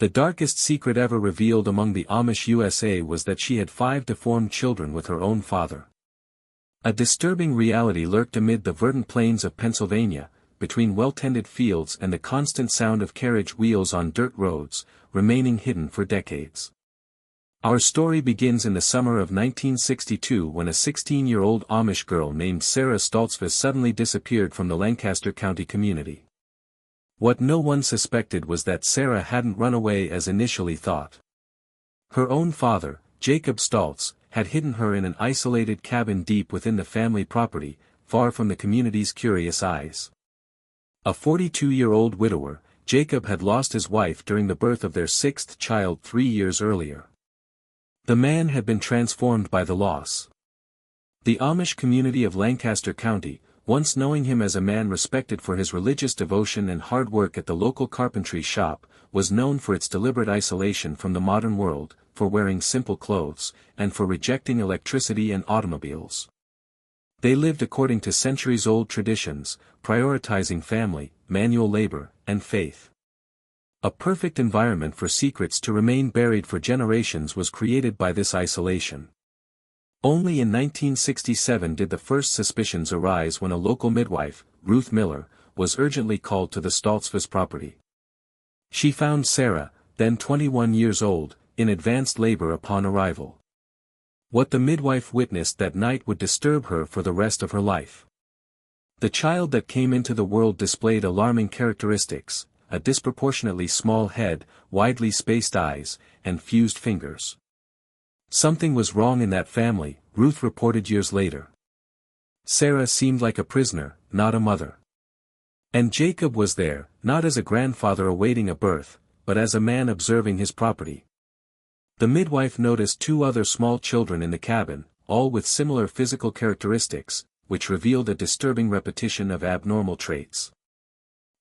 The darkest secret ever revealed among the Amish USA was that she had 5 deformed children with her own father. A disturbing reality lurked amid the verdant plains of Pennsylvania, between well-tended fields and the constant sound of carriage wheels on dirt roads, remaining hidden for decades. Our story begins in the summer of 1962 when a 16-year-old Amish girl named Sarah Stoltzfus suddenly disappeared from the Lancaster County community. What no one suspected was that Sarah hadn't run away as initially thought. Her own father, Jacob Stoltz, had hidden her in an isolated cabin deep within the family property, far from the community's curious eyes. A 42-year-old widower, Jacob had lost his wife during the birth of their 6th child 3 years earlier. The man had been transformed by the loss. The Amish community of Lancaster County, once knowing him as a man respected for his religious devotion and hard work at the local carpentry shop, was known for its deliberate isolation from the modern world, for wearing simple clothes, and for rejecting electricity and automobiles. They lived according to centuries-old traditions, prioritizing family, manual labor, and faith. A perfect environment for secrets to remain buried for generations was created by this isolation. Only in 1967 did the first suspicions arise when a local midwife, Ruth Miller, was urgently called to the Stoltzfus property. She found Sarah, then 21 years old, in advanced labor upon arrival. What the midwife witnessed that night would disturb her for the rest of her life. The child that came into the world displayed alarming characteristics: a disproportionately small head, widely spaced eyes, and fused fingers. Something was wrong in that family, Ruth reported years later. Sarah seemed like a prisoner, not a mother. And Jacob was there, not as a grandfather awaiting a birth, but as a man observing his property. The midwife noticed 2 other small children in the cabin, all with similar physical characteristics, which revealed a disturbing repetition of abnormal traits.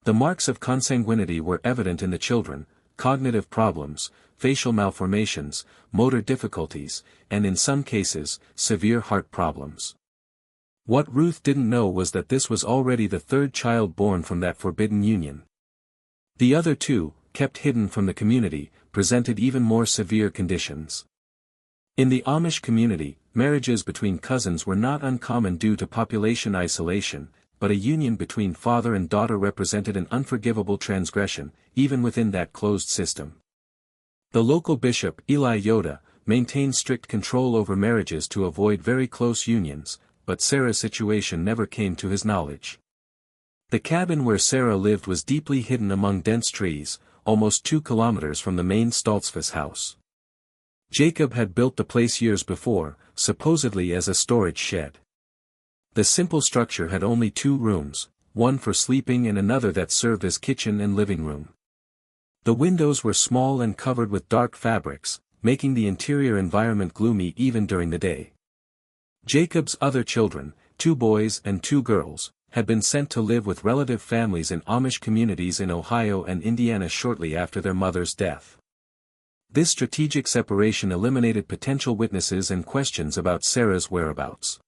The marks of consanguinity were evident in the children: cognitive problems, facial malformations, motor difficulties, and in some cases, severe heart problems. What Ruth didn't know was that this was already the 3rd child born from that forbidden union. The other 2, kept hidden from the community, presented even more severe conditions. In the Amish community, marriages between cousins were not uncommon due to population isolation, but a union between father and daughter represented an unforgivable transgression, even within that closed system. The local bishop, Eli Yoda, maintained strict control over marriages to avoid very close unions, but Sarah's situation never came to his knowledge. The cabin where Sarah lived was deeply hidden among dense trees, almost 2 kilometers from the main Stoltzfus house. Jacob had built the place years before, supposedly as a storage shed. The simple structure had only 2 rooms, one for sleeping and another that served as kitchen and living room. The windows were small and covered with dark fabrics, making the interior environment gloomy even during the day. Jacob's other children, 2 boys and 2 girls, had been sent to live with relative families in Amish communities in Ohio and Indiana shortly after their mother's death. This strategic separation eliminated potential witnesses and questions about Sarah's whereabouts.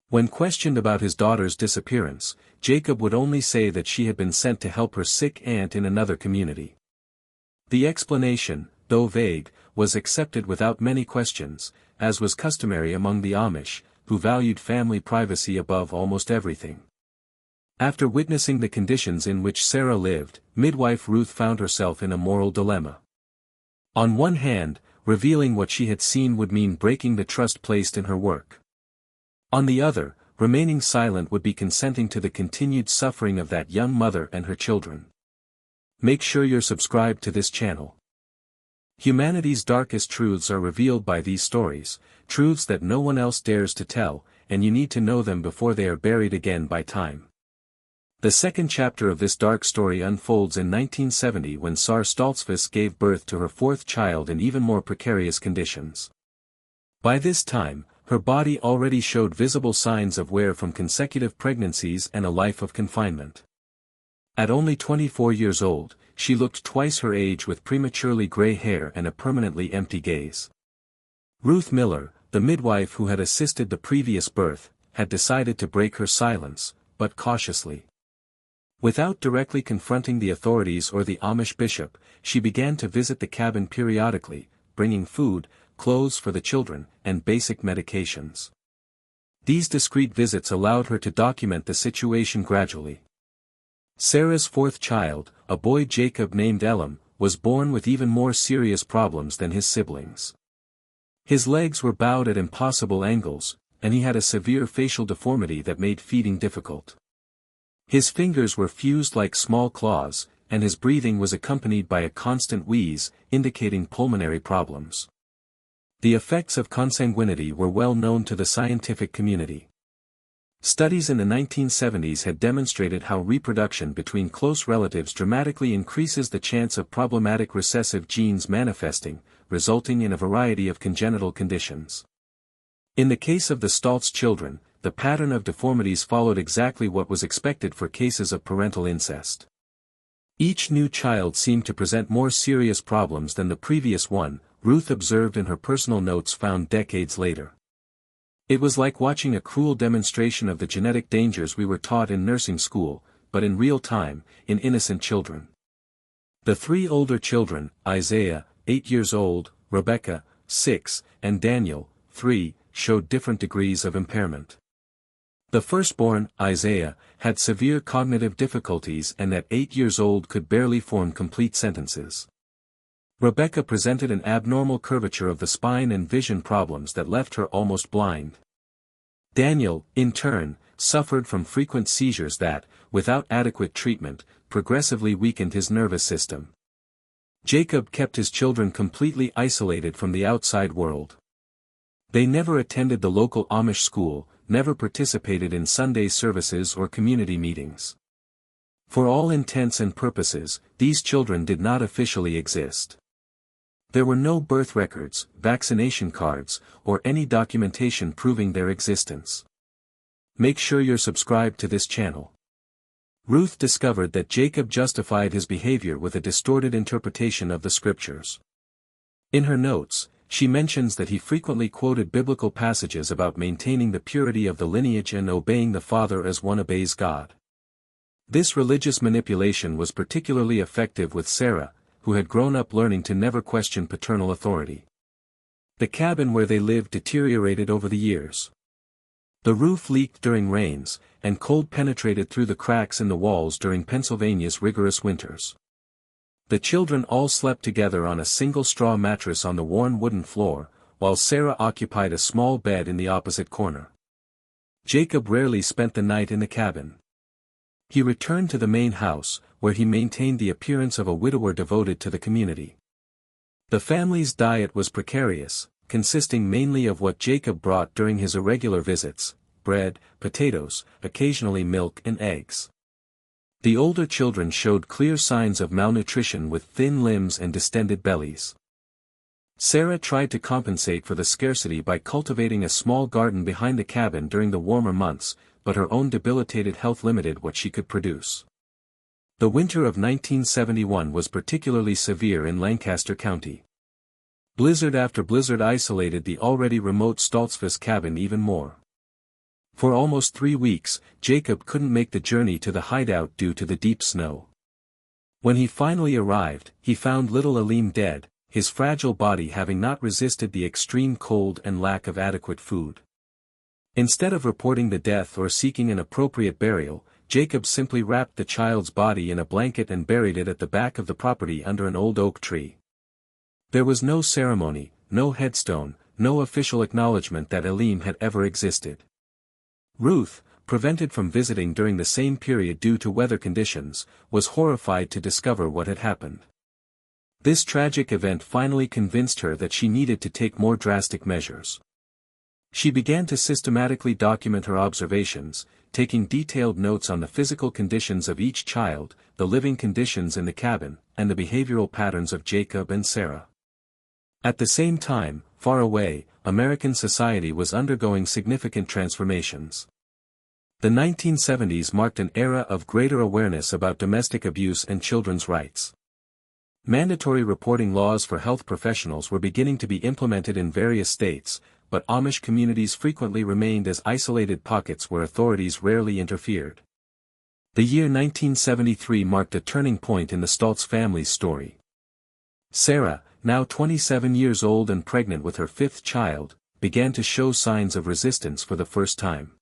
When questioned about his daughter's disappearance, Jacob would only say that she had been sent to help her sick aunt in another community. The explanation, though vague, was accepted without many questions, as was customary among the Amish, who valued family privacy above almost everything. After witnessing the conditions in which Sarah lived, midwife Ruth found herself in a moral dilemma. On one hand, revealing what she had seen would mean breaking the trust placed in her work. On the other, remaining silent would be consenting to the continued suffering of that young mother and her children. Make sure you're subscribed to this channel. Humanity's darkest truths are revealed by these stories, truths that no one else dares to tell, and you need to know them before they are buried again by time. The second chapter of this dark story unfolds in 1970 when Sarah Stoltzfus gave birth to her 4th child in even more precarious conditions. By this time, her body already showed visible signs of wear from consecutive pregnancies and a life of confinement. At only 24 years old, she looked twice her age with prematurely gray hair and a permanently empty gaze. Ruth Miller, the midwife who had assisted the previous birth, had decided to break her silence, but cautiously. Without directly confronting the authorities or the Amish bishop, she began to visit the cabin periodically, bringing food, clothes for the children, and basic medications. These discreet visits allowed her to document the situation gradually. Sarah's fourth child, a boy Jacob named Elam, was born with even more serious problems than his siblings. His legs were bowed at impossible angles, and he had a severe facial deformity that made feeding difficult. His fingers were fused like small claws, and his breathing was accompanied by a constant wheeze, indicating pulmonary problems. The effects of consanguinity were well known to the scientific community. Studies in the 1970s had demonstrated how reproduction between close relatives dramatically increases the chance of problematic recessive genes manifesting, resulting in a variety of congenital conditions. In the case of the Stoltz children, the pattern of deformities followed exactly what was expected for cases of parental incest. Each new child seemed to present more serious problems than the previous one, Ruth observed in her personal notes found decades later. It was like watching a cruel demonstration of the genetic dangers we were taught in nursing school, but in real time, in innocent children. The three older children, Isaiah, 8 years old, Rebecca, 6, and Daniel, 3, showed different degrees of impairment. The firstborn, Isaiah, had severe cognitive difficulties and at 8 years old could barely form complete sentences. Rebecca presented an abnormal curvature of the spine and vision problems that left her almost blind. Daniel, in turn, suffered from frequent seizures that, without adequate treatment, progressively weakened his nervous system. Jacob kept his children completely isolated from the outside world. They never attended the local Amish school, never participated in Sunday services or community meetings. For all intents and purposes, these children did not officially exist. There were no birth records, vaccination cards, or any documentation proving their existence. Make sure you're subscribed to this channel. Ruth discovered that Jacob justified his behavior with a distorted interpretation of the scriptures. In her notes, she mentions that he frequently quoted biblical passages about maintaining the purity of the lineage and obeying the father as one obeys God. This religious manipulation was particularly effective with Sarah, who had grown up learning to never question paternal authority. The cabin where they lived deteriorated over the years. The roof leaked during rains, and cold penetrated through the cracks in the walls during Pennsylvania's rigorous winters. The children all slept together on a single straw mattress on the worn wooden floor, while Sarah occupied a small bed in the opposite corner. Jacob rarely spent the night in the cabin. He returned to the main house, where he maintained the appearance of a widower devoted to the community. The family's diet was precarious, consisting mainly of what Jacob brought during his irregular visits: bread, potatoes, occasionally milk and eggs. The older children showed clear signs of malnutrition with thin limbs and distended bellies. Sarah tried to compensate for the scarcity by cultivating a small garden behind the cabin during the warmer months, but her own debilitated health limited what she could produce. The winter of 1971 was particularly severe in Lancaster County. Blizzard after blizzard isolated the already remote Stoltzfus cabin even more. For almost 3 weeks, Jacob couldn't make the journey to the hideout due to the deep snow. When he finally arrived, he found little Aleem dead, his fragile body having not resisted the extreme cold and lack of adequate food. Instead of reporting the death or seeking an appropriate burial, Jacob simply wrapped the child's body in a blanket and buried it at the back of the property under an old oak tree. There was no ceremony, no headstone, no official acknowledgement that Aleem had ever existed. Ruth, prevented from visiting during the same period due to weather conditions, was horrified to discover what had happened. This tragic event finally convinced her that she needed to take more drastic measures. She began to systematically document her observations, taking detailed notes on the physical conditions of each child, the living conditions in the cabin, and the behavioral patterns of Jacob and Sarah. At the same time, far away, American society was undergoing significant transformations. The 1970s marked an era of greater awareness about domestic abuse and children's rights. Mandatory reporting laws for health professionals were beginning to be implemented in various states, but Amish communities frequently remained as isolated pockets where authorities rarely interfered. The year 1973 marked a turning point in the Stoltz family's story. Sarah, now 27 years old and pregnant with her fifth child, began to show signs of resistance for the first time.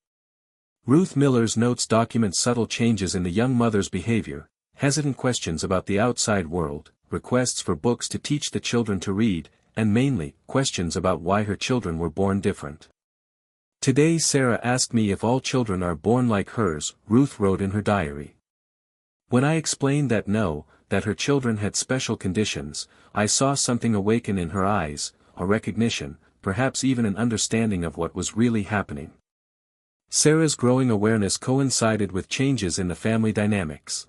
Ruth Miller's notes document subtle changes in the young mother's behavior, hesitant questions about the outside world, requests for books to teach the children to read, and mainly, questions about why her children were born different. "Today Sarah asked me if all children are born like hers," Ruth wrote in her diary. "When I explained that no, that her children had special conditions, I saw something awaken in her eyes, a recognition, perhaps even an understanding of what was really happening." Sarah's growing awareness coincided with changes in the family dynamics.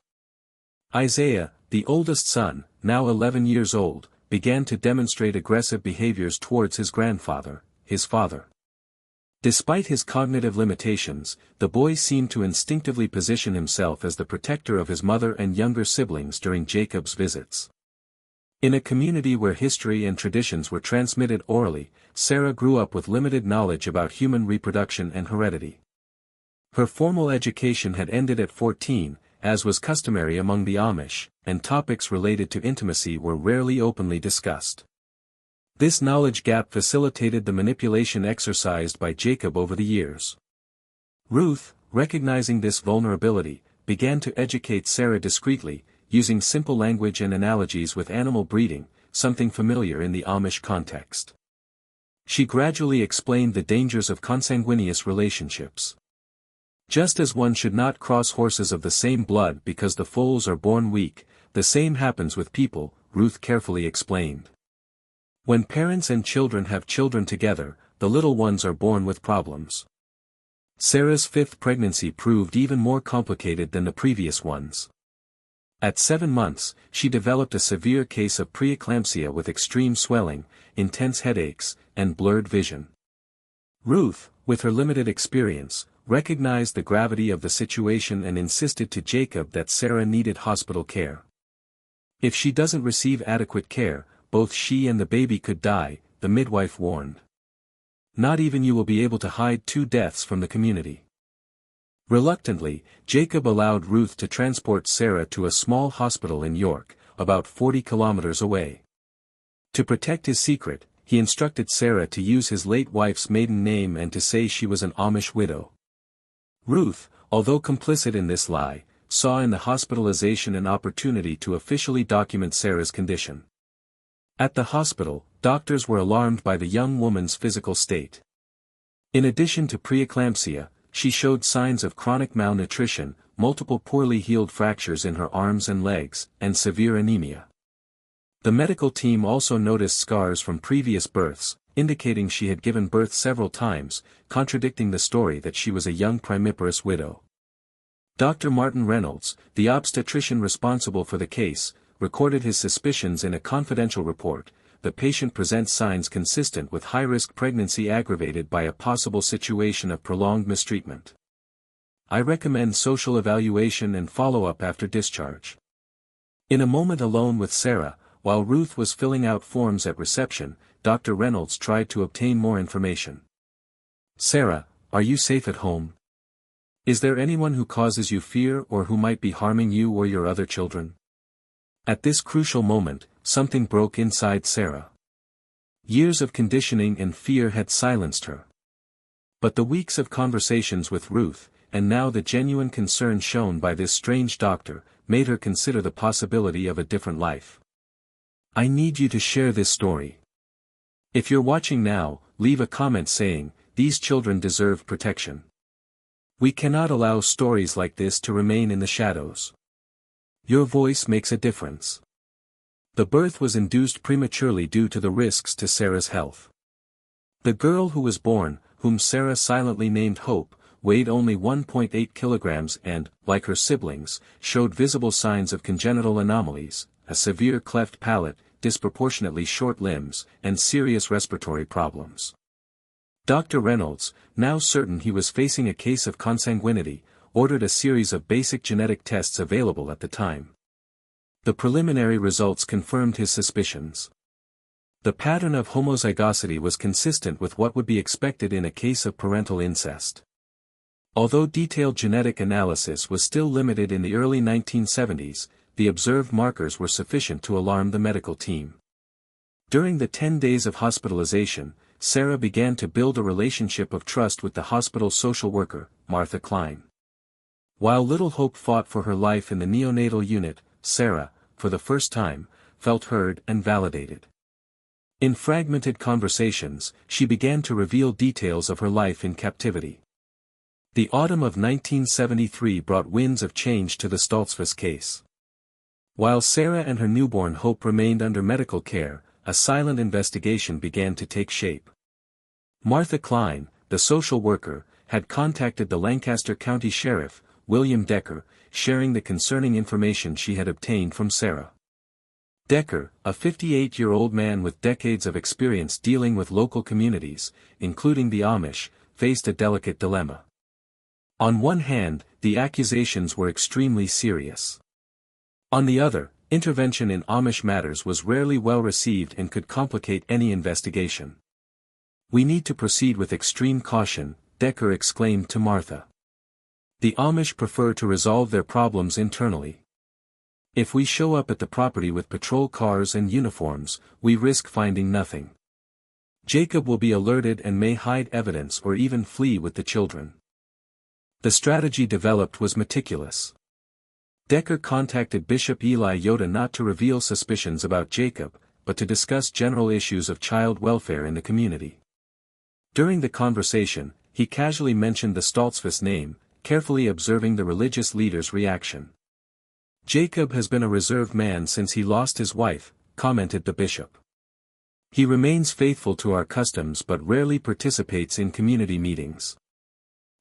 Isaiah, the oldest son, now 11 years old, began to demonstrate aggressive behaviors towards his grandfather, his father. Despite his cognitive limitations, the boy seemed to instinctively position himself as the protector of his mother and younger siblings during Jacob's visits. In a community where history and traditions were transmitted orally, Sarah grew up with limited knowledge about human reproduction and heredity. Her formal education had ended at 14, as was customary among the Amish, and topics related to intimacy were rarely openly discussed. This knowledge gap facilitated the manipulation exercised by Jacob over the years. Ruth, recognizing this vulnerability, began to educate Sarah discreetly, using simple language and analogies with animal breeding, something familiar in the Amish context. She gradually explained the dangers of consanguineous relationships. Just as one should not cross horses of the same blood because the foals are born weak, the same happens with people, Ruth carefully explained. When parents and children have children together, the little ones are born with problems. Sarah's fifth pregnancy proved even more complicated than the previous ones. At 7 months, she developed a severe case of preeclampsia with extreme swelling, intense headaches, and blurred vision. Ruth, with her limited experience, recognized the gravity of the situation and insisted to Jacob that Sarah needed hospital care. "If she doesn't receive adequate care, both she and the baby could die," the midwife warned. "Not even you will be able to hide 2 deaths from the community." Reluctantly, Jacob allowed Ruth to transport Sarah to a small hospital in York, about 40 kilometers away. To protect his secret, he instructed Sarah to use his late wife's maiden name and to say she was an Amish widow. Ruth, although complicit in this lie, saw in the hospitalization an opportunity to officially document Sarah's condition. At the hospital, doctors were alarmed by the young woman's physical state. In addition to preeclampsia, she showed signs of chronic malnutrition, multiple poorly healed fractures in her arms and legs, and severe anemia. The medical team also noticed scars from previous births, indicating she had given birth several times, contradicting the story that she was a young primiparous widow. Dr. Martin Reynolds, the obstetrician responsible for the case, recorded his suspicions in a confidential report. "The patient presents signs consistent with high-risk pregnancy aggravated by a possible situation of prolonged mistreatment. I recommend social evaluation and follow-up after discharge." In a moment alone with Sarah, while Ruth was filling out forms at reception, Dr. Reynolds tried to obtain more information. "Sarah, are you safe at home? Is there anyone who causes you fear or who might be harming you or your other children?" At this crucial moment, something broke inside Sarah. Years of conditioning and fear had silenced her. But the weeks of conversations with Ruth, and now the genuine concern shown by this strange doctor, made her consider the possibility of a different life. "I need you to share this story. If you're watching now, leave a comment saying, 'These children deserve protection.' We cannot allow stories like this to remain in the shadows. Your voice makes a difference." The birth was induced prematurely due to the risks to Sarah's health. The girl who was born, whom Sarah silently named Hope, weighed only 1.8 kilograms and, like her siblings, showed visible signs of congenital anomalies, a severe cleft palate, disproportionately short limbs, and serious respiratory problems. Dr. Reynolds, now certain he was facing a case of consanguinity, ordered a series of basic genetic tests available at the time. The preliminary results confirmed his suspicions. The pattern of homozygosity was consistent with what would be expected in a case of parental incest. Although detailed genetic analysis was still limited in the early 1970s, the observed markers were sufficient to alarm the medical team. During the 10 days of hospitalization, Sarah began to build a relationship of trust with the hospital's social worker, Martha Klein. While little hope fought for her life in the neonatal unit, Sarah, for the first time, felt heard and validated. In fragmented conversations, she began to reveal details of her life in captivity. The autumn of 1973 brought winds of change to the Stoltzfus case. While Sarah and her newborn Hope remained under medical care, a silent investigation began to take shape. Martha Klein, the social worker, had contacted the Lancaster County Sheriff, William Decker, sharing the concerning information she had obtained from Sarah. Decker, a 58-year-old man with decades of experience dealing with local communities, including the Amish, faced a delicate dilemma. On one hand, the accusations were extremely serious. On the other, intervention in Amish matters was rarely well received and could complicate any investigation. "We need to proceed with extreme caution," Decker exclaimed to Martha. "The Amish prefer to resolve their problems internally. If we show up at the property with patrol cars and uniforms, we risk finding nothing. Jacob will be alerted and may hide evidence or even flee with the children." The strategy developed was meticulous. Decker contacted Bishop Eli Yoda not to reveal suspicions about Jacob, but to discuss general issues of child welfare in the community. During the conversation, he casually mentioned the Stoltzfus name, carefully observing the religious leader's reaction. "Jacob has been a reserved man since he lost his wife," commented the bishop. "He remains faithful to our customs but rarely participates in community meetings.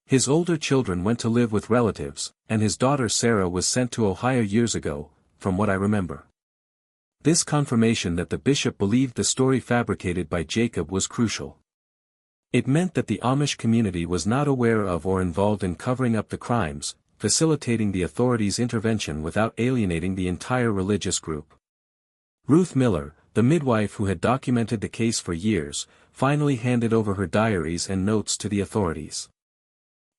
His older children went to live with relatives, and his daughter Sarah was sent to Ohio years ago, from what I remember." This confirmation that the bishop believed the story fabricated by Jacob was crucial. It meant that the Amish community was not aware of or involved in covering up the crimes, facilitating the authorities' intervention without alienating the entire religious group. Ruth Miller, the midwife who had documented the case for years, finally handed over her diaries and notes to the authorities.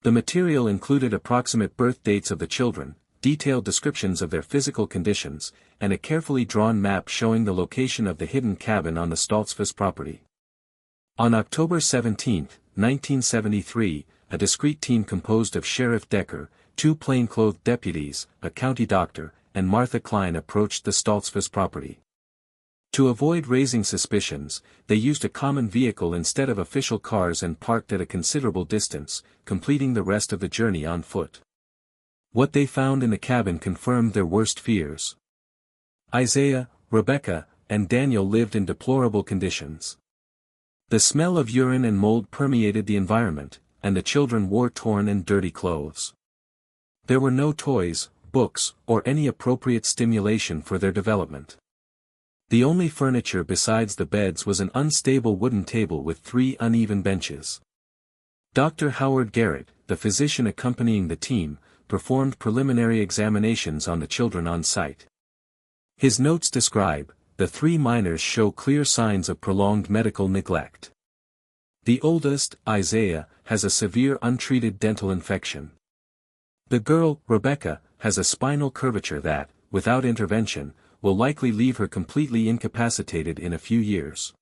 The material included approximate birth dates of the children, detailed descriptions of their physical conditions, and a carefully drawn map showing the location of the hidden cabin on the Stoltzfus property. On October 17, 1973, a discreet team composed of Sheriff Decker, 2 plainclothed deputies, a county doctor, and Martha Klein approached the Stoltzfus property. To avoid raising suspicions, they used a common vehicle instead of official cars and parked at a considerable distance, completing the rest of the journey on foot. What they found in the cabin confirmed their worst fears. Isaiah, Rebecca, and Daniel lived in deplorable conditions. The smell of urine and mold permeated the environment, and the children wore torn and dirty clothes. There were no toys, books, or any appropriate stimulation for their development. The only furniture besides the beds was an unstable wooden table with 3 uneven benches. Dr. Howard Garrett, the physician accompanying the team, performed preliminary examinations on the children on site. His notes describe, "The 3 minors show clear signs of prolonged medical neglect. The oldest, Isaiah, has a severe untreated dental infection. The girl, Rebecca, has a spinal curvature that, without intervention, will likely leave her completely incapacitated in a few years.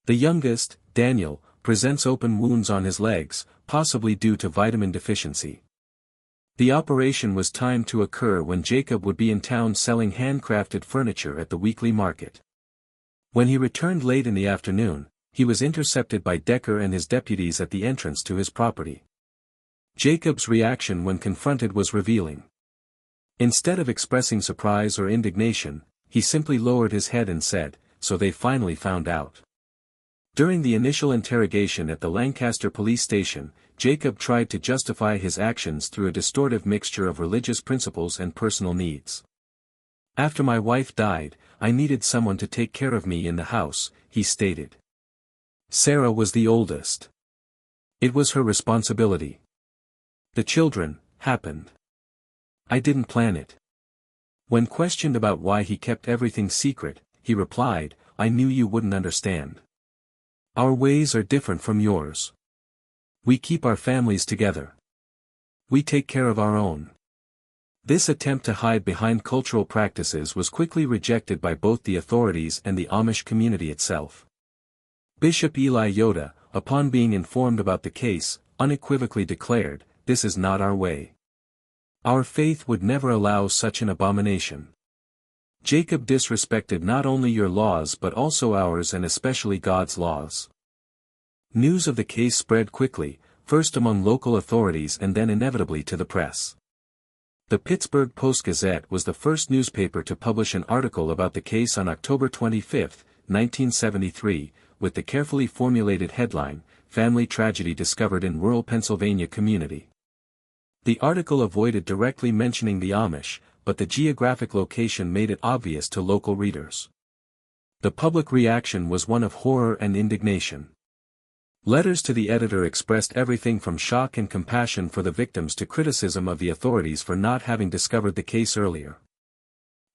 The youngest, Daniel, presents open wounds on his legs, possibly due to vitamin deficiency." The operation was timed to occur when Jacob would be in town selling handcrafted furniture at the weekly market. When he returned late in the afternoon, he was intercepted by Decker and his deputies at the entrance to his property. Jacob's reaction when confronted was revealing. Instead of expressing surprise or indignation, he simply lowered his head and said, "So they finally found out." During the initial interrogation at the Lancaster police station, Jacob tried to justify his actions through a distortive mixture of religious principles and personal needs. "After my wife died, I needed someone to take care of me in the house," he stated. Sarah was the oldest. It was her responsibility. "The children happened. I didn't plan it." When questioned about why he kept everything secret, he replied, "I knew you wouldn't understand. Our ways are different from yours. We keep our families together." We take care of our own. This attempt to hide behind cultural practices was quickly rejected by both the authorities and the Amish community itself. Bishop Eli Yoda, upon being informed about the case, unequivocally declared, "This is not our way. Our faith would never allow such an abomination. Jacob disrespected not only your laws but also ours and especially God's laws." News of the case spread quickly, first among local authorities and then inevitably to the press. The Pittsburgh Post-Gazette was the first newspaper to publish an article about the case on October 25, 1973, with the carefully formulated headline, "Family Tragedy Discovered in Rural Pennsylvania Community." The article avoided directly mentioning the Amish, but the geographic location made it obvious to local readers. The public reaction was one of horror and indignation. Letters to the editor expressed everything from shock and compassion for the victims to criticism of the authorities for not having discovered the case earlier.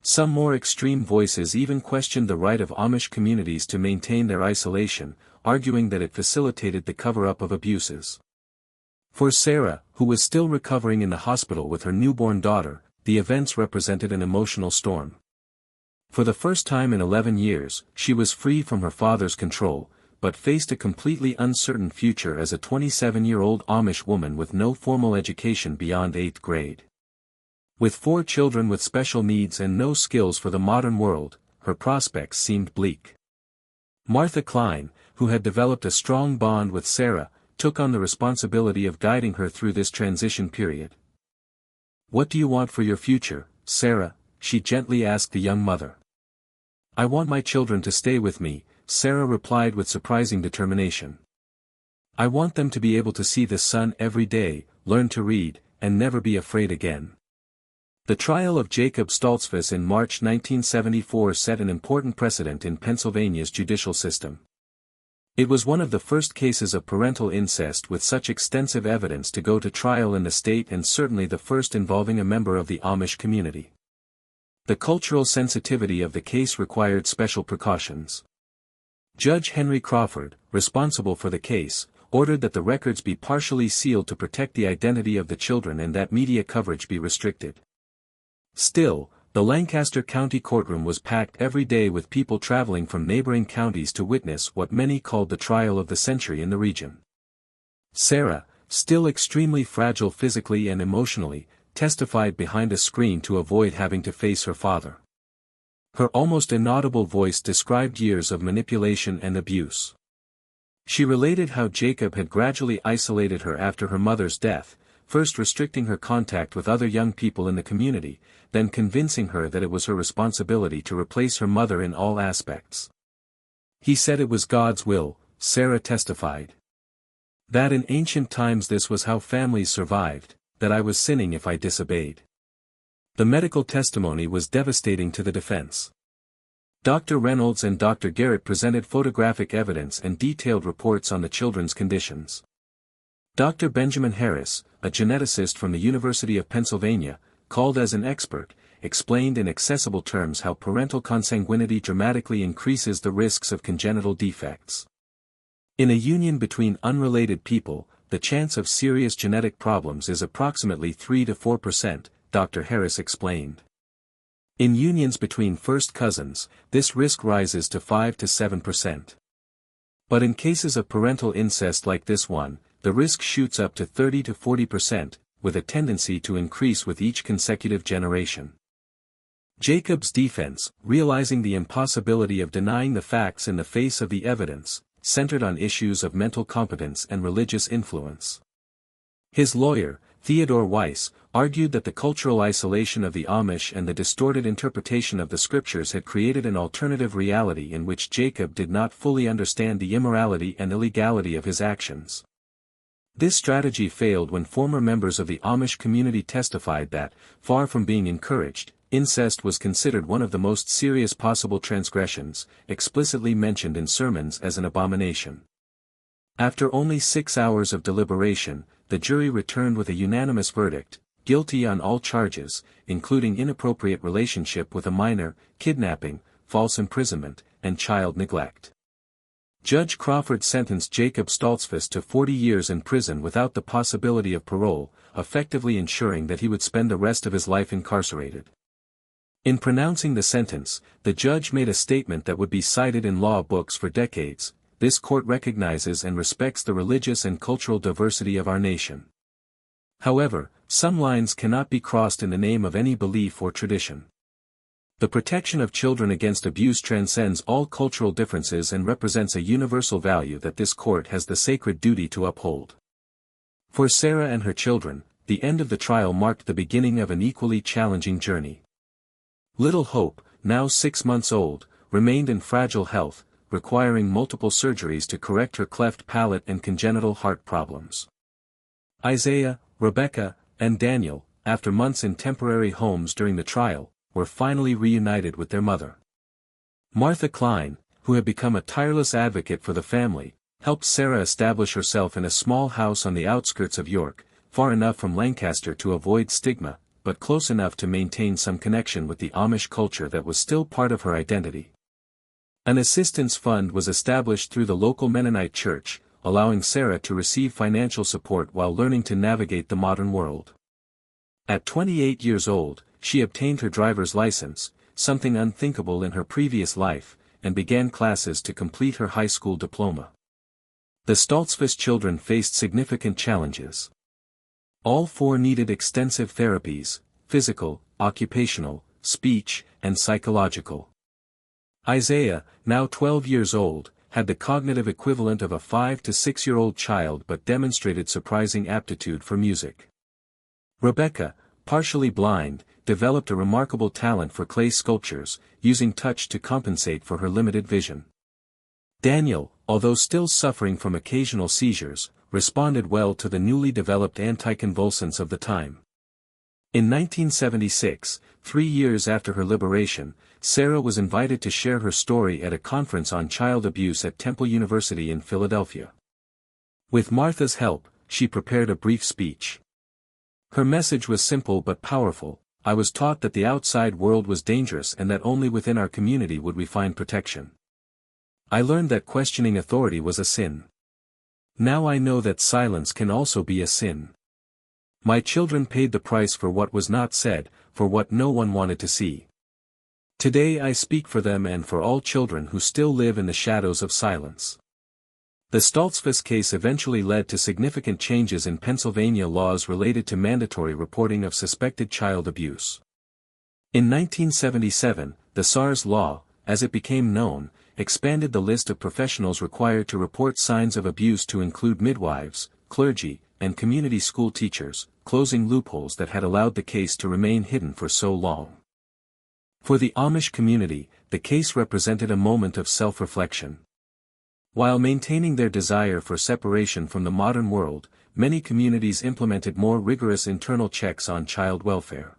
Some more extreme voices even questioned the right of Amish communities to maintain their isolation, arguing that it facilitated the cover-up of abuses. For Sarah, who was still recovering in the hospital with her newborn daughter, the events represented an emotional storm. For the first time in 11 years, she was free from her father's control, but faced a completely uncertain future as a 27-year-old Amish woman with no formal education beyond 8th grade. With 4 children with special needs and no skills for the modern world, her prospects seemed bleak. Martha Klein, who had developed a strong bond with Sarah, took on the responsibility of guiding her through this transition period. "What do you want for your future, Sarah?" she gently asked the young mother. "I want my children to stay with me," Sarah replied with surprising determination. "I want them to be able to see the sun every day, learn to read, and never be afraid again." The trial of Jacob Stoltzfus in March 1974 set an important precedent in Pennsylvania's judicial system. It was one of the first cases of parental incest with such extensive evidence to go to trial in the state and certainly the first involving a member of the Amish community. The cultural sensitivity of the case required special precautions. Judge Henry Crawford, responsible for the case, ordered that the records be partially sealed to protect the identity of the children and that media coverage be restricted. Still, the Lancaster County courtroom was packed every day with people traveling from neighboring counties to witness what many called the trial of the century in the region. Sarah, still extremely fragile physically and emotionally, testified behind a screen to avoid having to face her father. Her almost inaudible voice described years of manipulation and abuse. She related how Jacob had gradually isolated her after her mother's death, first restricting her contact with other young people in the community, then convincing her that it was her responsibility to replace her mother in all aspects. "He said it was God's will," Sarah testified. "That in ancient times this was how families survived, that I was sinning if I disobeyed." The medical testimony was devastating to the defense. Dr. Reynolds and Dr. Garrett presented photographic evidence and detailed reports on the children's conditions. Dr. Benjamin Harris, a geneticist from the University of Pennsylvania, called as an expert, explained in accessible terms how parental consanguinity dramatically increases the risks of congenital defects. In a union between unrelated people, the chance of serious genetic problems is approximately 3 to 4%, Dr. Harris explained. In unions between first cousins, this risk rises to 5 to 7%. But in cases of parental incest like this one, the risk shoots up to 30 to 40%, with a tendency to increase with each consecutive generation. Jacob's defense, realizing the impossibility of denying the facts in the face of the evidence, centered on issues of mental competence and religious influence. His lawyer, Theodore Weiss, argued that the cultural isolation of the Amish and the distorted interpretation of the scriptures had created an alternative reality in which Jacob did not fully understand the immorality and illegality of his actions. This strategy failed when former members of the Amish community testified that, far from being encouraged, incest was considered one of the most serious possible transgressions, explicitly mentioned in sermons as an abomination. After only 6 hours of deliberation, the jury returned with a unanimous verdict, guilty on all charges, including inappropriate relationship with a minor, kidnapping, false imprisonment, and child neglect. Judge Crawford sentenced Jacob Stoltzfus to 40 years in prison without the possibility of parole, effectively ensuring that he would spend the rest of his life incarcerated. In pronouncing the sentence, the judge made a statement that would be cited in law books for decades: "This court recognizes and respects the religious and cultural diversity of our nation. However, some lines cannot be crossed in the name of any belief or tradition. The protection of children against abuse transcends all cultural differences and represents a universal value that this court has the sacred duty to uphold." For Sarah and her children, the end of the trial marked the beginning of an equally challenging journey. Little Hope, now 6 months old, remained in fragile health, requiring multiple surgeries to correct her cleft palate and congenital heart problems. Isaiah, Rebecca, and Daniel, after months in temporary homes during the trial, were finally reunited with their mother. Martha Klein, who had become a tireless advocate for the family, helped Sarah establish herself in a small house on the outskirts of York, far enough from Lancaster to avoid stigma, but close enough to maintain some connection with the Amish culture that was still part of her identity. An assistance fund was established through the local Mennonite church, allowing Sarah to receive financial support while learning to navigate the modern world. At 28 years old, she obtained her driver's license, something unthinkable in her previous life, and began classes to complete her high school diploma. The Stoltzfus children faced significant challenges. All 4 needed extensive therapies: physical, occupational, speech, and psychological. Isaiah, now 12 years old, had the cognitive equivalent of a 5 to 6-year-old child but demonstrated surprising aptitude for music. Rebecca, partially blind, developed a remarkable talent for clay sculptures, using touch to compensate for her limited vision. Daniel, although still suffering from occasional seizures, responded well to the newly developed anticonvulsants of the time. In 1976, 3 years after her liberation, Sarah was invited to share her story at a conference on child abuse at Temple University in Philadelphia. With Martha's help, she prepared a brief speech. Her message was simple but powerful: "I was taught that the outside world was dangerous and that only within our community would we find protection. I learned that questioning authority was a sin. Now I know that silence can also be a sin. My children paid the price for what was not said, for what no one wanted to see. Today I speak for them and for all children who still live in the shadows of silence." The Stoltzfus case eventually led to significant changes in Pennsylvania laws related to mandatory reporting of suspected child abuse. In 1977, the SARS law, as it became known, expanded the list of professionals required to report signs of abuse to include midwives, clergy, and community school teachers, closing loopholes that had allowed the case to remain hidden for so long. For the Amish community, the case represented a moment of self-reflection. While maintaining their desire for separation from the modern world, many communities implemented more rigorous internal checks on child welfare.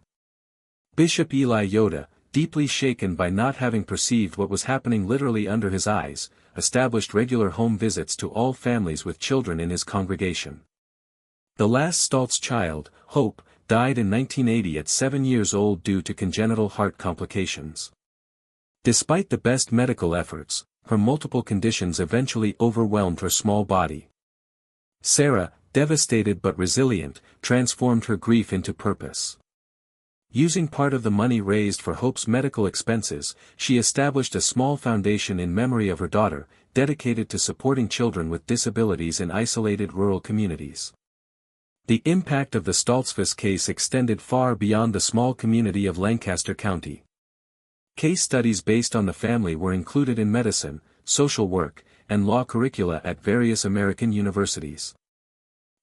Bishop Eli Yoda, deeply shaken by not having perceived what was happening literally under his eyes, established regular home visits to all families with children in his congregation. The last Stoltz child, Hope, died in 1980 at 7 years old due to congenital heart complications. Despite the best medical efforts, her multiple conditions eventually overwhelmed her small body. Sarah, devastated but resilient, transformed her grief into purpose. Using part of the money raised for Hope's medical expenses, she established a small foundation in memory of her daughter, dedicated to supporting children with disabilities in isolated rural communities. The impact of the Stoltzfus case extended far beyond the small community of Lancaster County. Case studies based on the family were included in medicine, social work, and law curricula at various American universities.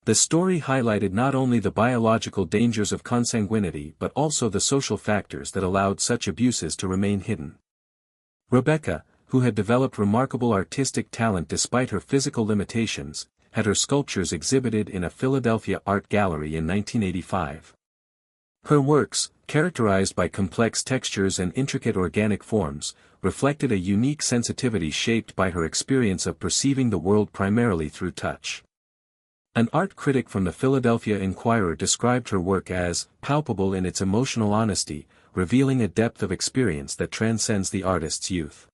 The story highlighted not only the biological dangers of consanguinity but also the social factors that allowed such abuses to remain hidden. Rebecca, who had developed remarkable artistic talent despite her physical limitations, had her sculptures exhibited in a Philadelphia art gallery in 1985. Her works, characterized by complex textures and intricate organic forms, reflected a unique sensitivity shaped by her experience of perceiving the world primarily through touch. An art critic from the Philadelphia Inquirer described her work as palpable in its emotional honesty, revealing a depth of experience that transcends the artist's youth.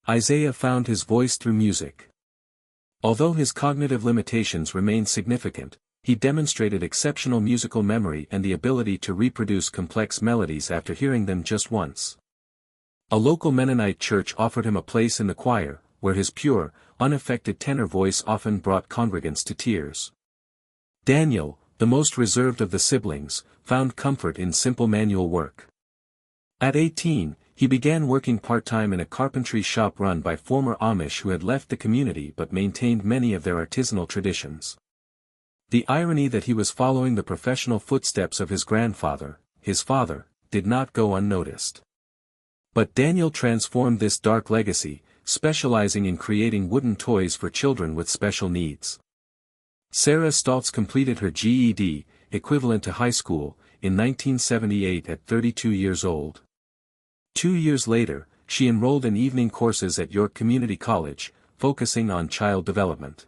Isaiah found his voice through music. Although his cognitive limitations remained significant, he demonstrated exceptional musical memory and the ability to reproduce complex melodies after hearing them just once. A local Mennonite church offered him a place in the choir, where his pure, unaffected tenor voice often brought congregants to tears. Daniel, the most reserved of the siblings, found comfort in simple manual work. At 18, he began working part-time in a carpentry shop run by former Amish who had left the community but maintained many of their artisanal traditions. The irony that he was following the professional footsteps of his grandfather, his father, did not go unnoticed. But Daniel transformed this dark legacy, specializing in creating wooden toys for children with special needs. Sarah Stoltz completed her GED, equivalent to high school, in 1978 at 32 years old. 2 years later, she enrolled in evening courses at York Community College, focusing on child development.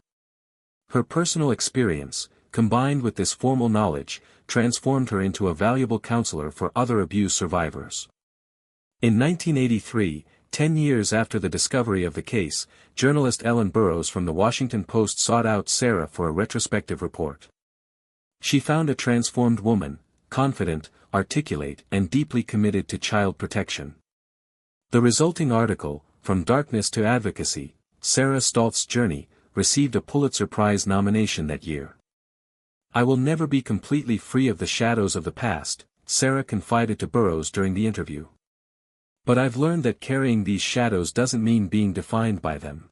Her personal experience, combined with this formal knowledge, transformed her into a valuable counselor for other abuse survivors. In 1983, 10 years after the discovery of the case, journalist Ellen Burrows from the Washington Post sought out Sarah for a retrospective report. She found a transformed woman, confident, articulate, and deeply committed to child protection. The resulting article, From Darkness to Advocacy, Sarah Stoltz's Journey, received a Pulitzer Prize nomination that year. "I will never be completely free of the shadows of the past," Sarah confided to Burrows during the interview. "But I've learned that carrying these shadows doesn't mean being defined by them.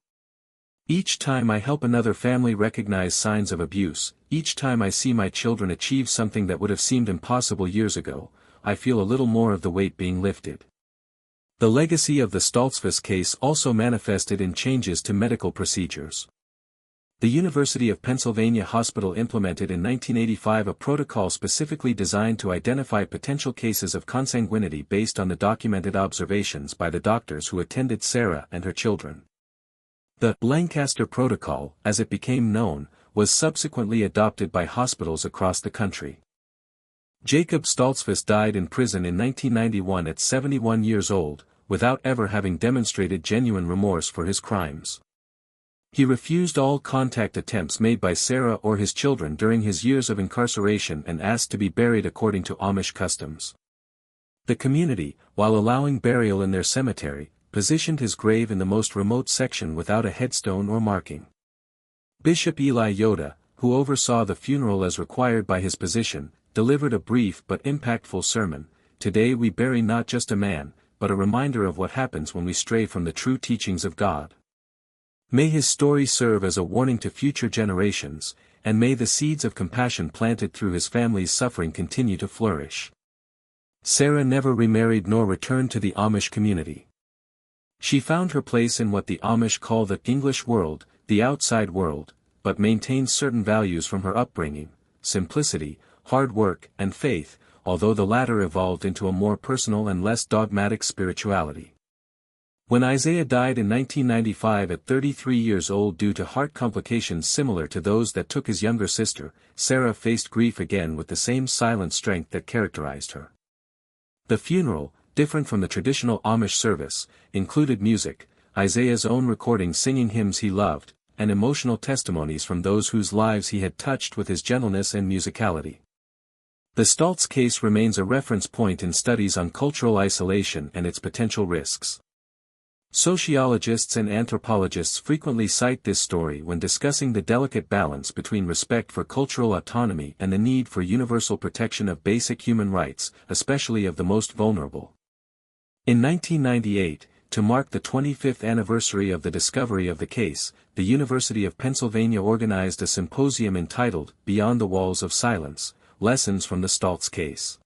Each time I help another family recognize signs of abuse, each time I see my children achieve something that would have seemed impossible years ago, I feel a little more of the weight being lifted." The legacy of the Stoltzfus case also manifested in changes to medical procedures. The University of Pennsylvania Hospital implemented in 1985 a protocol specifically designed to identify potential cases of consanguinity based on the documented observations by the doctors who attended Sarah and her children. The Lancaster Protocol, as it became known, was subsequently adopted by hospitals across the country. Jacob Stoltzfus died in prison in 1991 at 71 years old, without ever having demonstrated genuine remorse for his crimes. He refused all contact attempts made by Sarah or his children during his years of incarceration and asked to be buried according to Amish customs. The community, while allowing burial in their cemetery, positioned his grave in the most remote section without a headstone or marking. Bishop Eli Yoda, who oversaw the funeral as required by his position, delivered a brief but impactful sermon. "Today we bury not just a man, but a reminder of what happens when we stray from the true teachings of God. May his story serve as a warning to future generations, and may the seeds of compassion planted through his family's suffering continue to flourish." Sarah never remarried nor returned to the Amish community. She found her place in what the Amish call the English world, the outside world, but maintained certain values from her upbringing: simplicity, hard work, and faith, although the latter evolved into a more personal and less dogmatic spirituality. When Isaiah died in 1995 at 33 years old due to heart complications similar to those that took his younger sister, Sarah faced grief again with the same silent strength that characterized her. The funeral, different from the traditional Amish service, included music, Isaiah's own recording singing hymns he loved, and emotional testimonies from those whose lives he had touched with his gentleness and musicality. The Stoltz case remains a reference point in studies on cultural isolation and its potential risks. Sociologists and anthropologists frequently cite this story when discussing the delicate balance between respect for cultural autonomy and the need for universal protection of basic human rights, especially of the most vulnerable. In 1998, to mark the 25th anniversary of the discovery of the case, the University of Pennsylvania organized a symposium entitled "Beyond the Walls of Silence: Lessons from the Stoltz Case."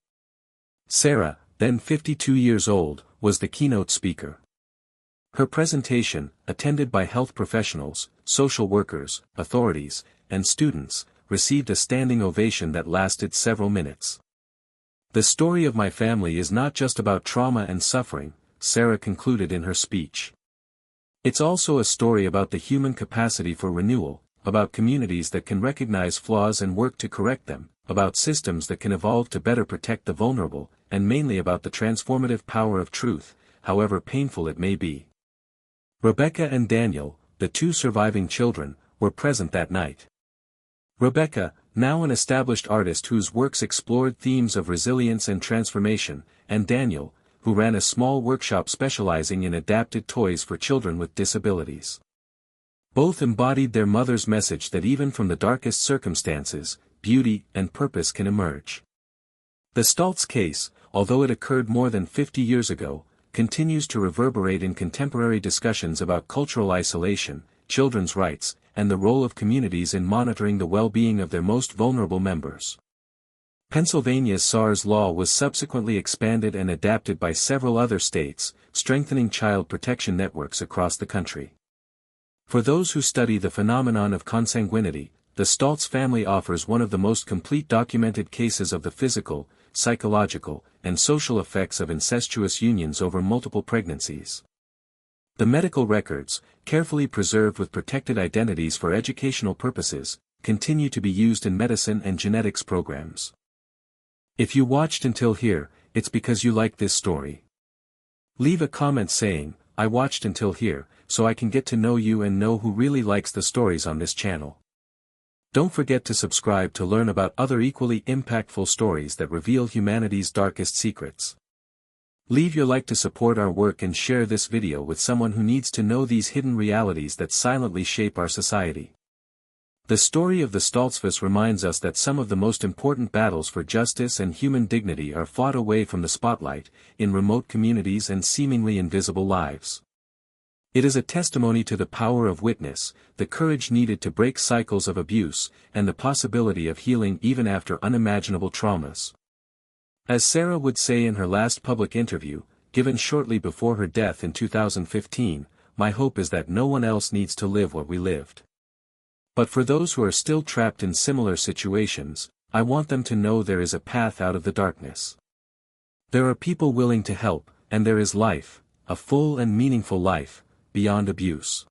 Sarah, then 52 years old, was the keynote speaker. Her presentation, attended by health professionals, social workers, authorities, and students, received a standing ovation that lasted several minutes. "The story of my family is not just about trauma and suffering," Sarah concluded in her speech. "It's also a story about the human capacity for renewal, about communities that can recognize flaws and work to correct them, about systems that can evolve to better protect the vulnerable, and mainly about the transformative power of truth, however painful it may be." Rebecca and Daniel, the two surviving children, were present that night. Rebecca, now an established artist whose works explored themes of resilience and transformation, and Daniel, who ran a small workshop specializing in adapted toys for children with disabilities. Both embodied their mother's message that even from the darkest circumstances, beauty and purpose can emerge. The Stoltz case, although it occurred more than 50 years ago, continues to reverberate in contemporary discussions about cultural isolation, children's rights, and the role of communities in monitoring the well-being of their most vulnerable members. Pennsylvania's SARS law was subsequently expanded and adapted by several other states, strengthening child protection networks across the country. For those who study the phenomenon of consanguinity, the Stoltz family offers one of the most complete documented cases of the physical, psychological, and social effects of incestuous unions over multiple pregnancies. The medical records, carefully preserved with protected identities for educational purposes, continue to be used in medicine and genetics programs. If you watched until here, it's because you like this story. Leave a comment saying, "I watched until here," so I can get to know you and know who really likes the stories on this channel. Don't forget to subscribe to learn about other equally impactful stories that reveal humanity's darkest secrets. Leave your like to support our work and share this video with someone who needs to know these hidden realities that silently shape our society. The story of the Stoltzfus reminds us that some of the most important battles for justice and human dignity are fought away from the spotlight, in remote communities and seemingly invisible lives. It is a testimony to the power of witness, the courage needed to break cycles of abuse, and the possibility of healing even after unimaginable traumas. As Sarah would say in her last public interview, given shortly before her death in 2015, "My hope is that no one else needs to live what we lived. But for those who are still trapped in similar situations, I want them to know there is a path out of the darkness. There are people willing to help, and there is life, a full and meaningful life, beyond abuse."